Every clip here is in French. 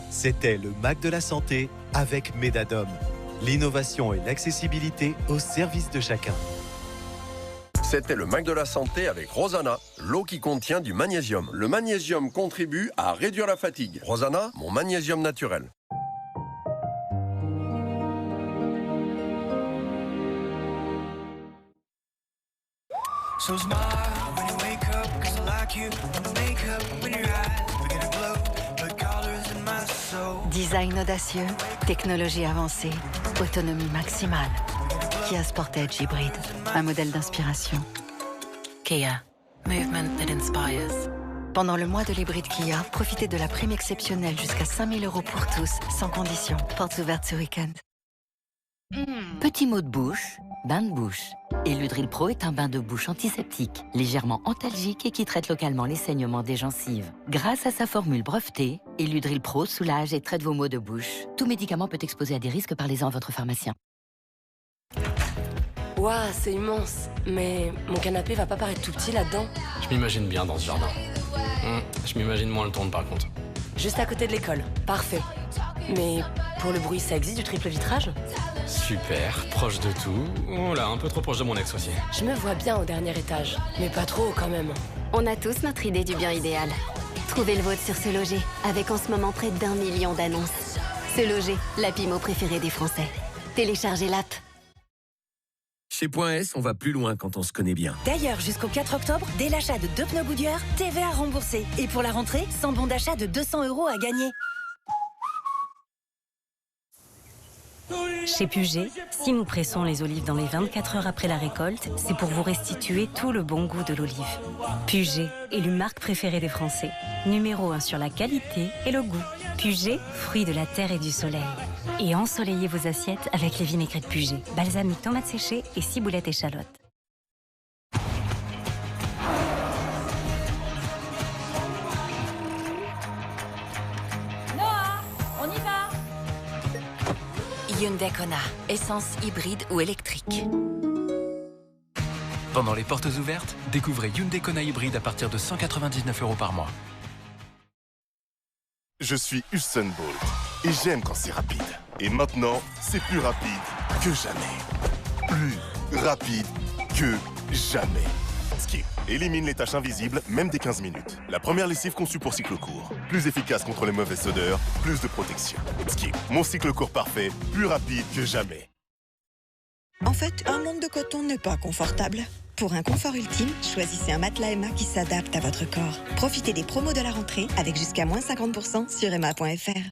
C'était le Mac de la santé avec Médadom. L'innovation et l'accessibilité au service de chacun. C'était le Mac de la santé avec Rosana, l'eau qui contient du magnésium. Le magnésium contribue à réduire la fatigue. Rosana, mon magnésium naturel. So smile when you wake up, 'cause I like you. Makeup when your eyes begin to glow. Put colors in my soul. Design audacieux, technologie avancée, autonomie maximale. Kia Sportage hybride, un modèle d'inspiration. Kia, movement that inspires. Pendant le mois de l'hybride Kia, profitez de la prime exceptionnelle jusqu'à 5 000 € pour tous, sans condition. Portes ouvertes ce week-end. Petit mot de bouche, bain de bouche. Eludril Pro est un bain de bouche antiseptique, légèrement antalgique et qui traite localement les saignements des gencives. Grâce à sa formule brevetée, Eludril Pro soulage et traite vos maux de bouche. Tout médicament peut exposer à des risques, parlez-en à votre pharmacien. Waouh, c'est immense. Mais mon canapé va pas paraître tout petit là-dedans. Je m'imagine bien dans ce jardin. Je m'imagine moins le tourne par contre. Juste à côté de l'école. Parfait. Mais pour le bruit, ça existe du triple vitrage? Super, proche de tout. Oh là, un peu trop proche de mon ex aussi. Je me vois bien au dernier étage, mais pas trop quand même. On a tous notre idée du bien idéal. Trouvez le vôtre sur Se Loger, avec en ce moment près d'1 million d'annonces. Se Loger, l'app IMO préférée des Français. Téléchargez l'app. Chez Point S, on va plus loin quand on se connaît bien. D'ailleurs, jusqu'au 4 octobre, dès l'achat de 2 pneus Goodyear, TVA remboursée. Et pour la rentrée, 100 bons d'achat de 200 € à gagner. Chez Puget, si nous pressons les olives dans les 24 heures après la récolte, c'est pour vous restituer tout le bon goût de l'olive. Puget, élue marque préférée des Français. Numéro 1 sur la qualité et le goût. Puget, fruit de la terre et du soleil. Et ensoleillez vos assiettes avec les vinaigrettes Puget. Balsamique, tomates séchées et ciboulette échalote. Hyundai Kona, essence hybride ou électrique. Pendant les portes ouvertes, découvrez Hyundai Kona hybride à partir de 199 € par mois. Je suis Usain Bolt et j'aime quand c'est rapide. Et maintenant, c'est plus rapide que jamais. Plus rapide que jamais. Skip élimine les taches invisibles, même des 15 minutes. La première lessive conçue pour cycle court. Plus efficace contre les mauvaises odeurs, plus de protection. Skip, mon cycle court parfait, plus rapide que jamais. En fait, un monde de coton n'est pas confortable. Pour un confort ultime, choisissez un matelas Emma qui s'adapte à votre corps. Profitez des promos de la rentrée avec jusqu'à moins 50% sur emma.fr.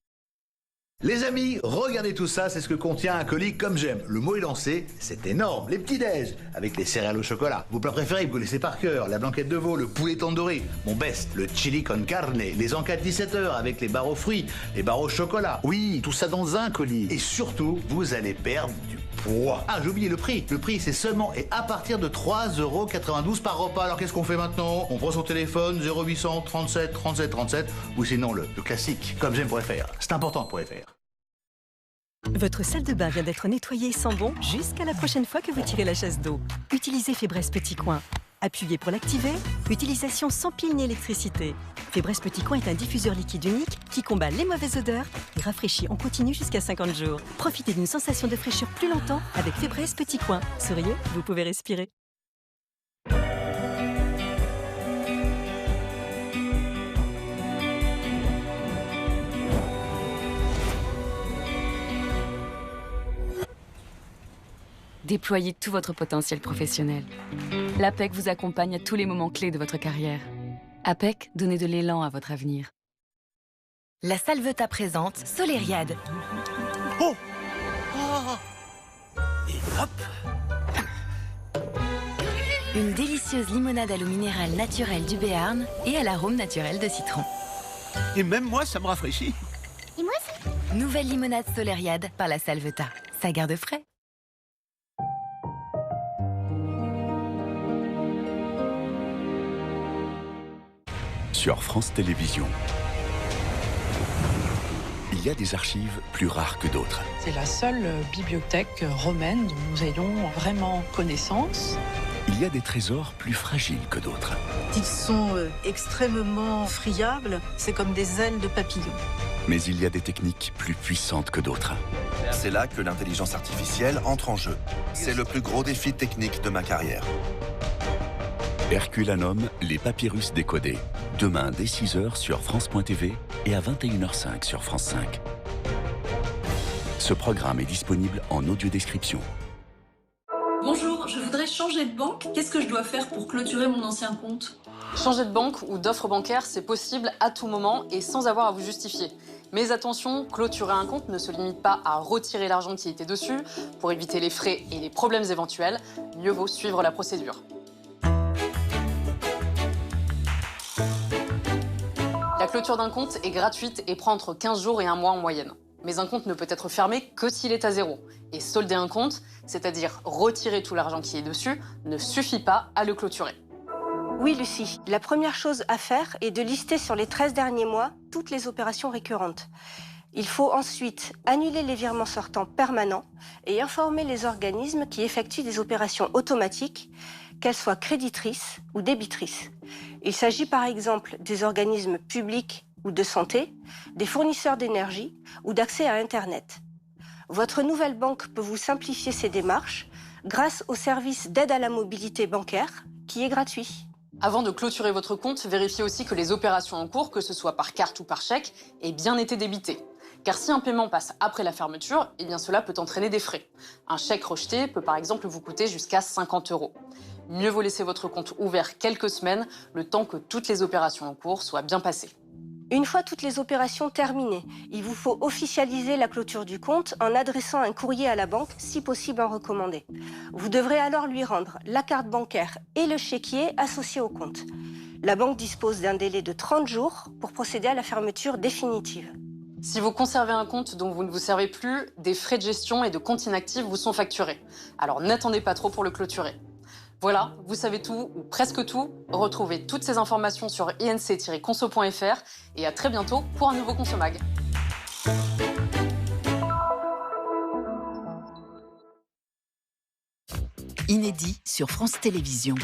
Les amis, regardez tout ça, c'est ce que contient un colis comme j'aime. Le mot est lancé, c'est énorme. Les petits déj avec les céréales au chocolat. Vos plats préférés, vous connaissez par cœur. La blanquette de veau, le poulet tandoori. Mon best, le chili con carne. Les encas de 17 heures avec les barres aux fruits, les barres au chocolat. Oui, tout ça dans un colis. Et surtout, vous allez perdre du poids. Ah, j'ai oublié le prix. Le prix, c'est seulement et à partir de 3,92 € par repas. Alors qu'est-ce qu'on fait maintenant? On prend son téléphone 0800 37 37 37 ou sinon le classique, comme j'aime.fr. C'est important pour faire. Votre salle de bain vient d'être nettoyée et sent bon jusqu'à la prochaine fois que vous tirez la chasse d'eau. Utilisez Fébreze Petit Coin. Appuyez pour l'activer. Utilisation sans pile ni électricité. Fébreze Petit Coin est un diffuseur liquide unique qui combat les mauvaises odeurs et rafraîchit en continu jusqu'à 50 jours. Profitez d'une sensation de fraîcheur plus longtemps avec Fébreze Petit Coin. Souriez, vous pouvez respirer. Déployez tout votre potentiel professionnel. L'APEC vous accompagne à tous les moments clés de votre carrière. APEC, donnez de l'élan à votre avenir. La Salvetat présente Solériade. Oh, et hop. Une délicieuse limonade à l'eau minérale naturelle du Béarn et à l'arôme naturel de citron. Et même moi, ça me rafraîchit. Et moi aussi. Nouvelle limonade Solériade par la Salvetat. Ça garde frais. Sur France Télévisions, il y a des archives plus rares que d'autres. C'est la seule bibliothèque romaine dont nous ayons vraiment connaissance. Il y a des trésors plus fragiles que d'autres. Ils sont extrêmement friables, c'est comme des ailes de papillon. Mais il y a des techniques plus puissantes que d'autres. C'est là que l'intelligence artificielle entre en jeu. C'est le plus gros défi technique de ma carrière. Herculanum, les papyrus décodés. Demain dès 6h sur France.tv et à 21h05 sur France 5. Ce programme est disponible en audio-description. Bonjour, je voudrais changer de banque. Qu'est-ce que je dois faire pour clôturer mon ancien compte? Changer de banque ou d'offre bancaire, c'est possible à tout moment et sans avoir à vous justifier. Mais attention, clôturer un compte ne se limite pas à retirer l'argent qui était dessus. Pour éviter les frais et les problèmes éventuels, mieux vaut suivre la procédure. La clôture d'un compte est gratuite et prend entre 15 jours et 1 mois en moyenne. Mais un compte ne peut être fermé que s'il est à zéro. Et solder un compte, c'est-à-dire retirer tout l'argent qui est dessus, ne suffit pas à le clôturer. Oui, Lucie. La première chose à faire est de lister sur les 13 derniers mois toutes les opérations récurrentes. Il faut ensuite annuler les virements sortants permanents et informer les organismes qui effectuent des opérations automatiques, qu'elles soient créditrices ou débitrices. Il s'agit par exemple des organismes publics ou de santé, des fournisseurs d'énergie ou d'accès à Internet. Votre nouvelle banque peut vous simplifier ces démarches grâce au service d'aide à la mobilité bancaire qui est gratuit. Avant de clôturer votre compte, vérifiez aussi que les opérations en cours, que ce soit par carte ou par chèque, aient bien été débitées. Car si un paiement passe après la fermeture, eh bien cela peut entraîner des frais. Un chèque rejeté peut par exemple vous coûter jusqu'à 50 €. Mieux vaut laisser votre compte ouvert quelques semaines, le temps que toutes les opérations en cours soient bien passées. Une fois toutes les opérations terminées, il vous faut officialiser la clôture du compte en adressant un courrier à la banque, si possible en recommandé. Vous devrez alors lui rendre la carte bancaire et le chéquier associés au compte. La banque dispose d'un délai de 30 jours pour procéder à la fermeture définitive. Si vous conservez un compte dont vous ne vous servez plus, des frais de gestion et de compte inactif vous sont facturés. Alors n'attendez pas trop pour le clôturer. Voilà, vous savez tout, ou presque tout. Retrouvez toutes ces informations sur inc-conso.fr et à très bientôt pour un nouveau Consomag. Inédit sur France Télévisions.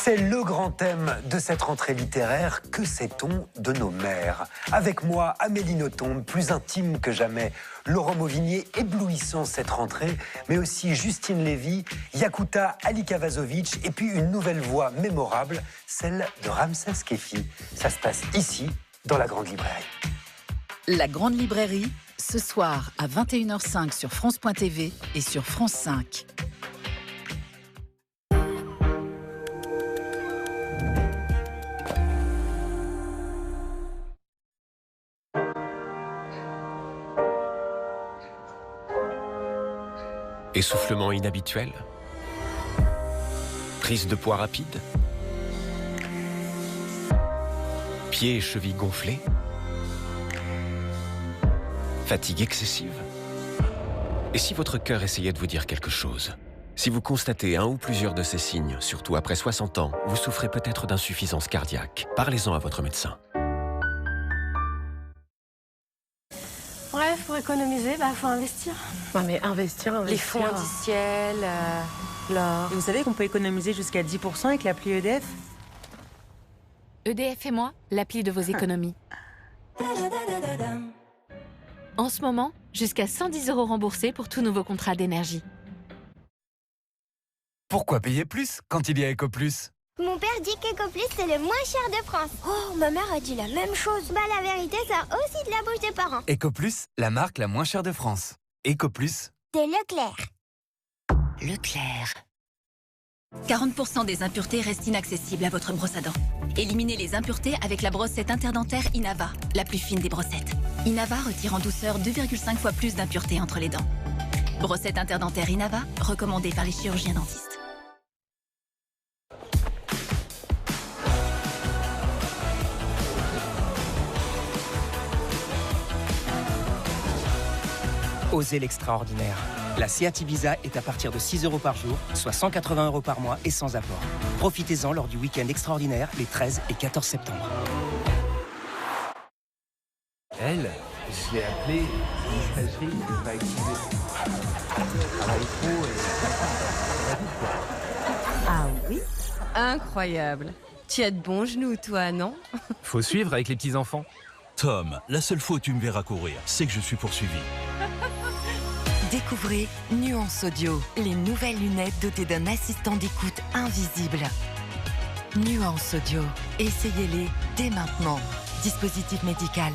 C'est le grand thème de cette rentrée littéraire. Que sait-on de nos mères? Avec moi, Amélie Nothomb, plus intime que jamais. Laurent Mauvignier, éblouissant cette rentrée. Mais aussi Justine Lévy, Yakuta Alikavazovic. Et puis une nouvelle voix mémorable, celle de Ramsès Kefi. Ça se passe ici, dans la Grande Librairie. La Grande Librairie, ce soir à 21h05 sur France.tv et sur France 5. Essoufflement inhabituel? Prise de poids rapide? Pieds et chevilles gonflés? Fatigue excessive? Et si votre cœur essayait de vous dire quelque chose? Si vous constatez un ou plusieurs de ces signes, surtout après 60 ans, vous souffrez peut-être d'insuffisance cardiaque. Parlez-en à votre médecin. Bref, pour économiser, faut investir. Ouais, mais investir. Les fonds indiciels, l'or. Et vous savez qu'on peut économiser jusqu'à 10% avec l'appli EDF? EDF et moi, l'appli de vos économies. En ce moment, jusqu'à 110 € remboursés pour tout nouveau contrat d'énergie. Pourquoi payer plus quand il y a EcoPlus? Mon père dit qu'EcoPlus, c'est le moins cher de France. Oh, ma mère a dit la même chose. La vérité sort aussi de la bouche des parents. EcoPlus, la marque la moins chère de France. EcoPlus. C'est Leclerc. Leclerc. 40% des impuretés restent inaccessibles à votre brosse à dents. Éliminez les impuretés avec la brossette interdentaire Inava, la plus fine des brossettes. Inava retire en douceur 2,5 fois plus d'impuretés entre les dents. Brossette interdentaire Inava, recommandée par les chirurgiens dentistes. Osez l'extraordinaire. La Seat Ibiza est à partir de 6 € par jour, soit 180 € par mois et sans apport. Profitez-en lors du week-end extraordinaire les 13 et 14 septembre. Elle, je l'ai appelée, messagerie n'est pas activée. Travaille trop et... Ah oui? Incroyable. Tu as de bons genoux, toi, non? Faut suivre avec les petits-enfants. Tom, la seule fois où tu me verras courir, c'est que je suis poursuivi. Découvrez Nuance Audio, les nouvelles lunettes dotées d'un assistant d'écoute invisible. Nuance Audio, essayez-les dès maintenant. Dispositif médical.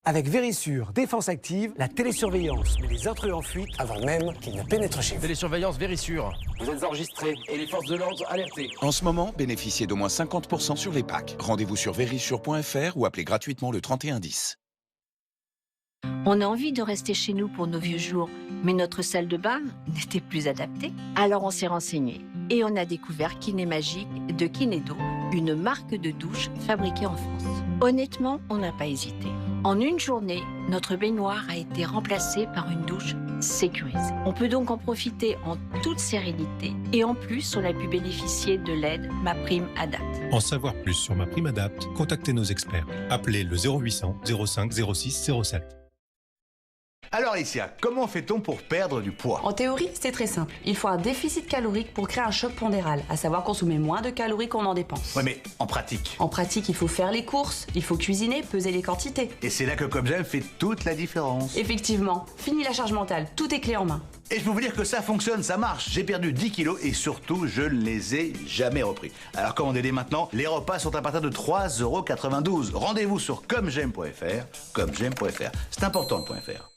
Avec Vérissure, défense active, la télésurveillance met les intrus en fuite avant même qu'ils ne pénètrent chez vous. Télésurveillance Vérissure. Vous êtes enregistrés et les forces de l'ordre alertées. En ce moment, bénéficiez d'au moins 50% sur les packs. Rendez-vous sur vérissure.fr ou appelez gratuitement le 3110. On a envie de rester chez nous pour nos vieux jours, mais notre salle de bain n'était plus adaptée. Alors on s'est renseigné et on a découvert Kinémagique de Kinédo, une marque de douche fabriquée en France. Honnêtement, on n'a pas hésité. En une journée, notre baignoire a été remplacée par une douche sécurisée. On peut donc en profiter en toute sérénité et en plus, on a pu bénéficier de l'aide MaPrimeAdapt. En savoir plus sur MaPrimeAdapt, contactez nos experts. Appelez le 0800 05 06 07. Alors Alicia, comment fait-on pour perdre du poids? En théorie, c'est très simple. Il faut un déficit calorique pour créer un choc pondéral, à savoir consommer moins de calories qu'on en dépense. Ouais, mais en pratique? En pratique, il faut faire les courses, il faut cuisiner, peser les quantités. Et c'est là que Comme J'aime fait toute la différence. Effectivement, fini la charge mentale, tout est clé en main. Et je peux vous dire que ça fonctionne, ça marche. J'ai perdu 10 kilos et surtout, je ne les ai jamais repris. Alors commandez-les maintenant, les repas sont à partir de 3,92 €. Rendez-vous sur commej'aime.fr, commej'aime.fr. C'est important le .fr.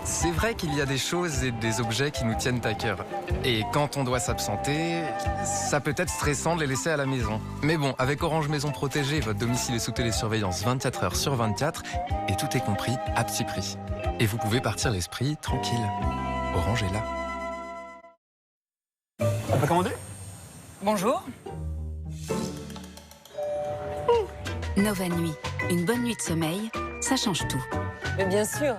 C'est vrai qu'il y a des choses et des objets qui nous tiennent à cœur. Et quand on doit s'absenter, ça peut être stressant de les laisser à la maison. Mais bon, avec Orange Maison Protégée, votre domicile est sous télésurveillance 24 heures sur 24 et tout est compris à petit prix. Et vous pouvez partir l'esprit tranquille. Orange est là. On peut commander? Bonjour. Nova Nuit, une bonne nuit de sommeil, ça change tout. Mais bien sûr,